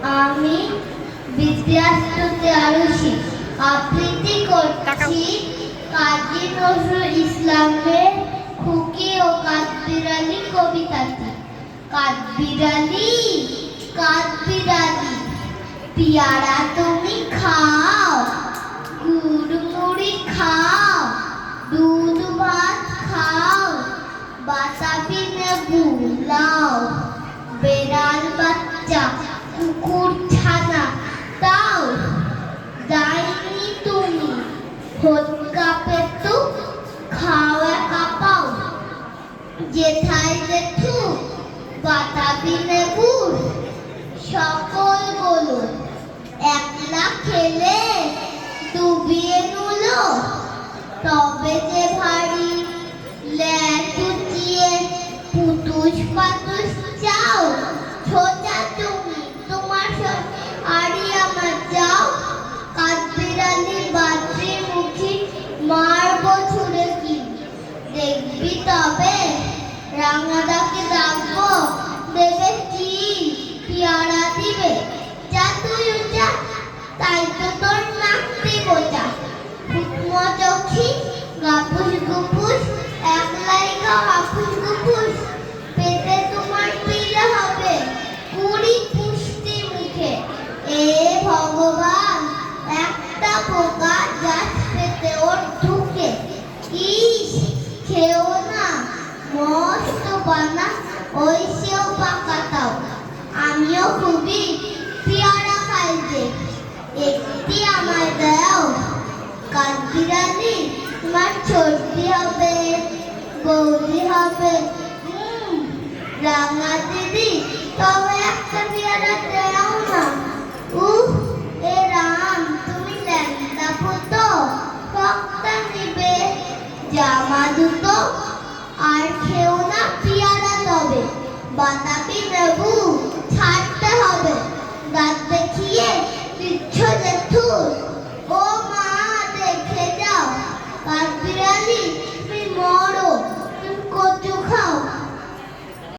আমি বিদ্যাস্তুতি আরুষি আবৃত্তি করছি কাজী নজরুল ইসলামের খুকি ও কাঠবিড়ালি কবিতাটি। কাঠবিড়ালি কাঠবিড়ালি পিয়ারা তুমি খাও, গুড় মুড়ি খাও, দুধ ভাত খাও, বাতাবি লেবু লাও, বেড়াল বাচ্চা কুকুর ছানা তাও, যাইনি তুমি হলকা পেটু খাও একা পাও, জেঠাই জেঠু বাতাবি লেবুর সকল গুলো একলা খেলে ডুবিয়ে নুলো, তবে যে ভারী ল্যাট উঠিয়ে পুতুস পাতুস চাও, সোজা তুমি তোমার সঙ্গে আড়ি আমার যাও, কাঠবিড়ালি বাদ্রি মুখী মারবো ছুড়ে কি, দেখবি তবে রাঙাদাকে ডাকবো দেবে কি, পিয়ারা দিবে যা তুই যা, তাই তো তোর নাকতে বোঝা, ফুটমো চোখি গাপুস গুপুস একলাই গাও হাপুস গুপুস, পেটে তোমার পিলে হবে 20 পুষ্টি মুখে, এ ভগবান একটা পোকা গাছ পেতে ওর ঢুকে, ইস খেও না মস্ত বানা ওই সেও পাকাতাও, আমিও খুবই পিয়ারা খাই যে, একটি আমায় দাও। কাঠবিড়ালি তোমার ছোটদি হবে বৌদি হবে, রাঙা দিদি তবে একটা পিয়ারা দাও না, এ রাম তুমি ল্যাংটা পুতো ফকটা নিবে জামা দুটো, আর খেও না পিয়ারা তবে বাতাবি লেবু ছাড়তে হবে, দাঁত দেখিয়ে দিচ্ছ জেঠু